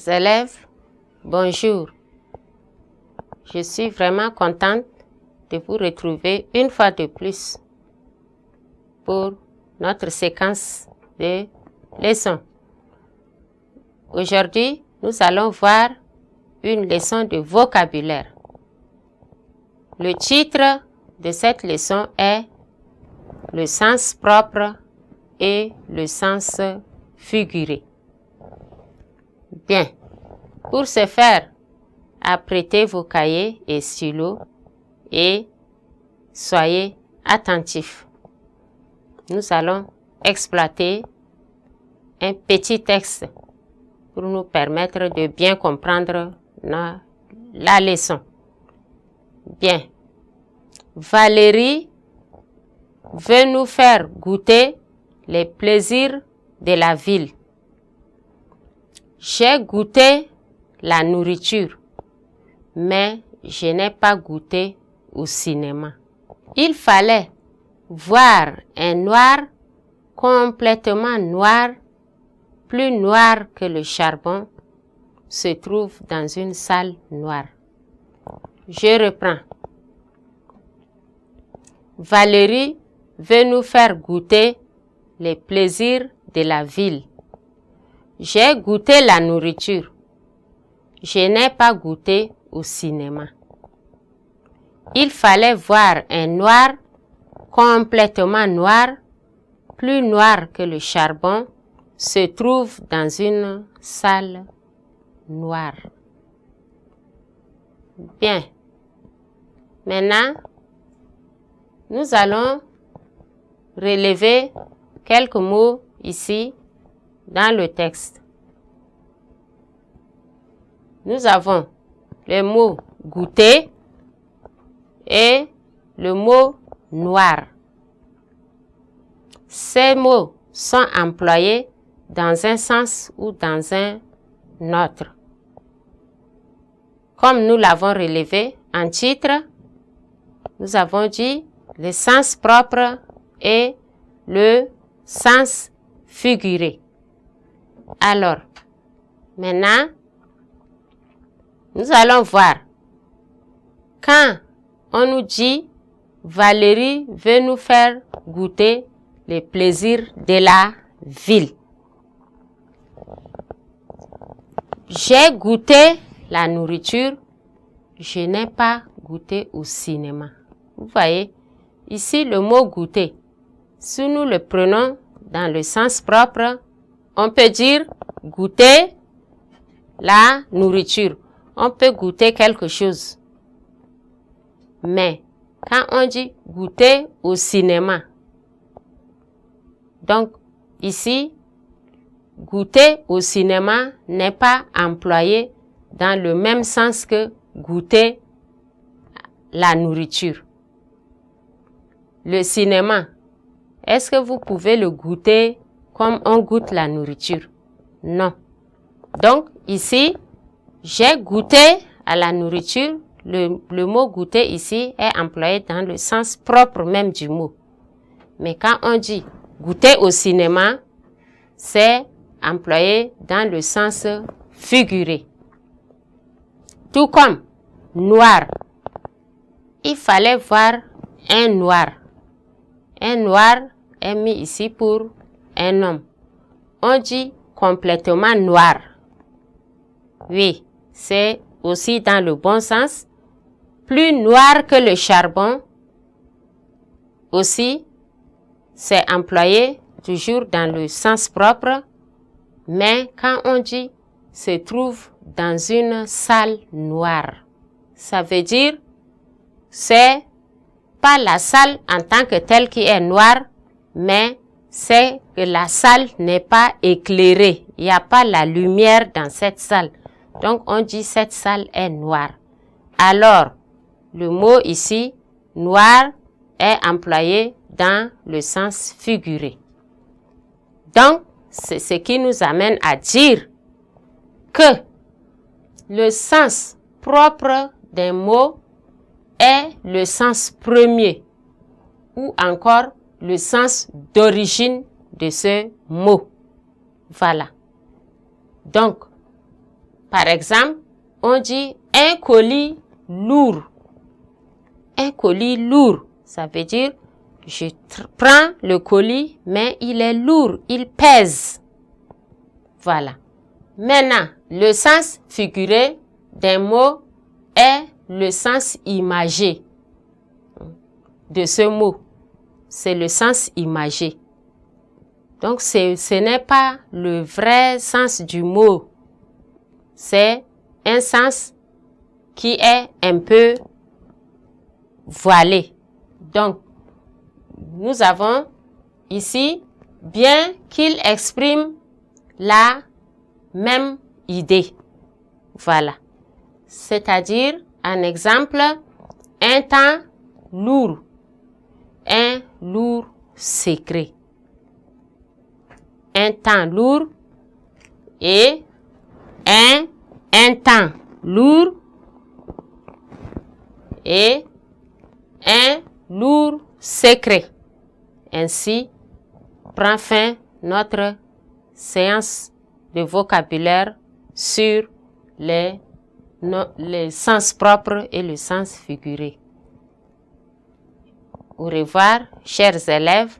Chers élèves, bonjour. Je suis vraiment contente de vous retrouver une fois de plus pour notre séquence de leçons. Aujourd'hui, nous allons voir une leçon de vocabulaire. Le titre de cette leçon est le sens propre et le sens figuré. Bien, pour ce faire, apprêtez vos cahiers et stylos et soyez attentifs. Nous allons exploiter un petit texte pour nous permettre de bien comprendre la leçon. Bien, Valérie veut nous faire goûter les plaisirs de la ville. J'ai goûté la nourriture, mais je n'ai pas goûté au cinéma. Il fallait voir un noir complètement noir, plus noir que le charbon, se trouve dans une salle noire. Je reprends. Valérie veut nous faire goûter les plaisirs de la ville. J'ai goûté la nourriture. Je n'ai pas goûté au cinéma. Il fallait voir un noir complètement noir, plus noir que le charbon, se trouve dans une salle noire. Bien. Maintenant, nous allons relever quelques mots ici dans le texte. Nous avons le mot goûter et le mot noir. Ces mots sont employés dans un sens ou dans un autre. Comme nous l'avons relevé en titre, nous avons dit le sens propre et le sens figuré. Alors, maintenant, nous allons voir. Quand on nous dit Valérie veut nous faire goûter les plaisirs de la ville. J'ai goûté la nourriture, je n'ai pas goûté au cinéma. Vous voyez, ici le mot goûter, si nous le prenons dans le sens propre, on peut dire goûter la nourriture. On peut goûter quelque chose. Mais quand on dit goûter au cinéma, donc ici, goûter au cinéma n'est pas employé dans le même sens que goûter la nourriture. Le cinéma, est-ce que vous pouvez le goûter comme on goûte la nourriture? Non. Donc ici, j'ai goûté à la nourriture. Le mot goûter ici est employé dans le sens propre même du mot. Mais quand on dit goûter au cinéma, c'est employé dans le sens figuré. Tout comme noir. Il fallait voir un noir. Un noir est mis ici pour un homme. On dit complètement noir. Oui, c'est aussi dans le bon sens. Plus noir que le charbon. Aussi, c'est employé toujours dans le sens propre. Mais quand on dit se trouve dans une salle noire, ça veut dire c'est pas la salle en tant que telle qui est noire, mais c'est que la salle n'est pas éclairée. Il n'y a pas la lumière dans cette salle. Donc on dit cette salle est noire. Alors, le mot ici, noir, est employé dans le sens figuré. Donc, c'est ce qui nous amène à dire que le sens propre d'un mot est le sens premier ou encore le sens d'origine de ce mot. Voilà. Donc, Par exemple, on dit un colis lourd. Un colis lourd, ça veut dire je prends le colis, mais il est lourd, il pèse. Voilà. Maintenant, le sens figuré d'un mot est le sens imagé de ce mot. C'est le sens imagé. Donc, ce n'est pas le vrai sens du mot. C'est un sens qui est un peu voilé. Donc, nous avons ici, bien qu'il exprime la même idée. Voilà. C'est-à-dire, un exemple, un temps lourd. Un lourd secret. Un temps lourd et un temps lourd et un lourd secret. Ainsi, prend fin notre séance de vocabulaire sur les sens propres et le sens figuré. Au revoir, chers élèves,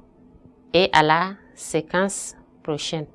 et à la séquence prochaine.